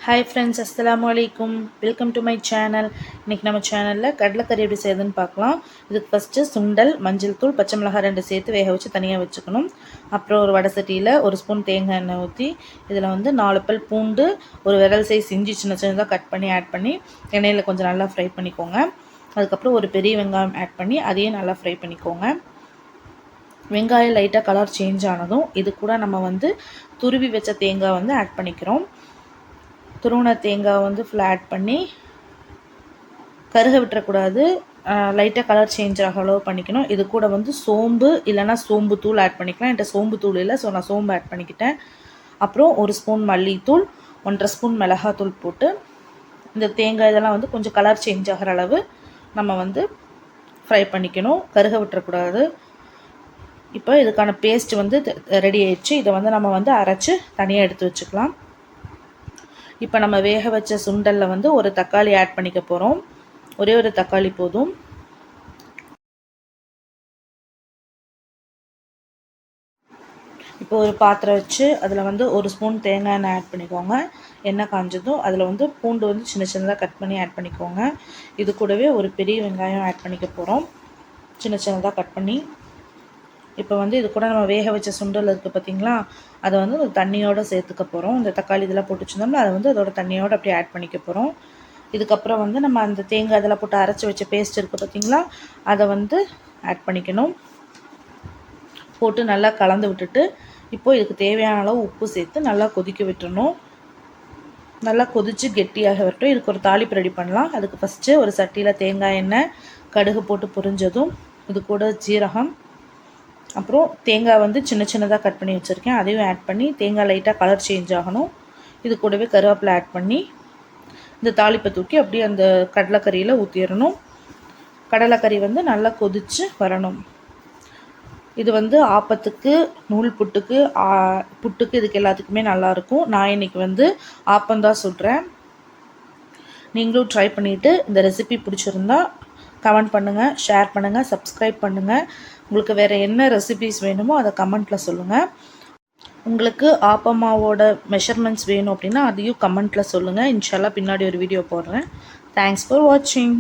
Hi friends, Assalamu alaikum. Welcome to my channel. இன்னைக்கு நம்ம சேனல்ல கடலைக்கறி எப்படி செய்யறதுன்னு பார்க்கலாம். இதுக்கு ஃபர்ஸ்ட் சுண்டல், மஞ்சள் தூள், பச்சை மிளகாய் ரெண்டு சேர்த்து வேக வச்சு தனியா வச்சுக்கணும். அப்புறம் ஒரு வடை சட்டியில ஒரு ஸ்பூன் தேங்காய் எண்ணெய் ஊற்றி இதில் வந்து 4 பல் பூண்டு, ஒரு விரல் சைஸ் இஞ்சி சின்ன சின்னதாக கட் பண்ணி ஆட் பண்ணி எண்ணெயில் கொஞ்சம் நல்லா ஃப்ரை பண்ணிக்கோங்க. அதுக்கப்புறம் ஒரு பெரிய வெங்காயம் ஆட் பண்ணி அதையும் நல்லா ஃப்ரை பண்ணிக்கோங்க. வெங்காயம் லைட்டாக கலர் சேஞ்ச் ஆனதும் இது கூட நம்ம வந்து துருவி வச்ச தேங்காய் வந்து ஆட் பண்ணிக்கிறோம். துருவன தேங்காய் வந்து ஃபுல்லாக ஆட் பண்ணி கருக விட்டுறக்கூடாது, லைட்டாக கலர் சேஞ்ச் ஆக அளவு பண்ணிக்கணும். இது கூட வந்து சோம்பு இல்லைனா சோம்பு தூள் ஆட் பண்ணிக்கலாம். என்கிட்ட சோம்பு தூள் இல்லை, ஸோ நான் சோம்பு ஆட் பண்ணிக்கிட்டேன். அப்புறம் ஒரு ஸ்பூன் மல்லித்தூள், 1.5 ஸ்பூன் மிளகாத்தூள் போட்டு இந்த தேங்காய் இதெல்லாம் வந்து கொஞ்சம் கலர் சேஞ்ச் ஆகிற அளவு நம்ம வந்து ஃப்ரை பண்ணிக்கணும், கருக விட்டுறக்கூடாது. இப்போ இதுக்கான பேஸ்ட் வந்து ரெடி ஆயிடுச்சு. இதை வந்து நம்ம வந்து அரைச்சி தனியாக எடுத்து வச்சுக்கலாம். இப்போ நம்ம வேக வச்ச சுண்டலில் வந்து ஒரு தக்காளி ஆட் பண்ணிக்க போகிறோம். ஒரே ஒரு தக்காளி போதும். இப்போ ஒரு பாத்திரம் வச்சு அதில் வந்து ஒரு ஸ்பூன் தேங்காய் எண்ணெய் ஆட் பண்ணிக்கோங்க. எண்ணெய் காஞ்சதும் அதில் வந்து பூண்டு வந்து சின்ன சின்னதாக கட் பண்ணி ஆட் பண்ணிக்கோங்க. இது கூடவே ஒரு பெரிய வெங்காயம் ஆட் பண்ணிக்க போகிறோம், சின்ன சின்னதாக கட் பண்ணி. இப்போ வந்து இது கூட நம்ம வேக வச்ச சுண்டல் இருக்குது பார்த்திங்களா, அதை வந்து ஒரு தண்ணியோடு சேர்த்துக்க போகிறோம். இந்த தக்காளி இதெல்லாம் போட்டு வச்சுருந்தோம்னா அதை வந்து அதோட தண்ணியோடு அப்படியே ஆட் பண்ணிக்க போகிறோம். இதுக்கப்புறம் வந்து நம்ம அந்த தேங்காய் இதெல்லாம் போட்டு அரைச்சி வச்ச பேஸ்ட் இருக்குது பார்த்திங்களா, அதை வந்து ஆட் பண்ணிக்கணும். போட்டு நல்லா கலந்து விட்டுட்டு இப்போது இதுக்கு தேவையான அளவு உப்பு சேர்த்து நல்லா கொதிக்க விட்டுறணும். நல்லா கொதித்து கெட்டியாக வரட்டும். இதுக்கு ஒரு தாளிப்பு ரெடி பண்ணலாம். அதுக்கு ஃபஸ்ட்டு ஒரு சட்டியில் தேங்காய் எண்ணெய், கடுகு போட்டு பொரிஞ்சதும் இது கூட ஜீரகம், அப்புறம் தேங்காய் வந்து சின்ன சின்னதாக கட் பண்ணி வச்சுருக்கேன், அதையும் ஆட் பண்ணி தேங்காய் லைட்டாக கலர் சேஞ்ச் ஆகணும். இது கூடவே கருவேப்பிலை ஆட் பண்ணி இந்த தாளிப்பை தூக்கி அப்படியே அந்த கடலைக்கறியில் ஊற்றிடணும். கடலைக்கறி வந்து நல்லா கொதித்து வரணும். இது வந்து ஆப்பத்துக்கு, நூல் புட்டுக்கு, புட்டுக்கு இதுக்கு எல்லாத்துக்குமே நல்லாயிருக்கும். நான் இன்றைக்கி வந்து ஆப்பந்தான் சுடுறேன். நீங்களும் ட்ரை பண்ணிவிட்டு இந்த ரெசிபி பிடிச்சிருந்தா கமெண்ட் பண்ணுங்கள், ஷேர் பண்ணுங்கள், சப்ஸ்கிரைப் பண்ணுங்கள். உங்களுக்கு வேறு என்ன ரெசிபிஸ் வேணுமோ அதை கமெண்ட்டில் சொல்லுங்கள். உங்களுக்கு ஆப்பமாவோட மெஷர்மெண்ட்ஸ் வேணும் அப்படின்னா அதையும் கமெண்ட்டில் சொல்லுங்கள். இன்ஷால்லா பின்னாடி ஒரு வீடியோ போடுறேன். தேங்க்ஸ் ஃபார் வாட்சிங்.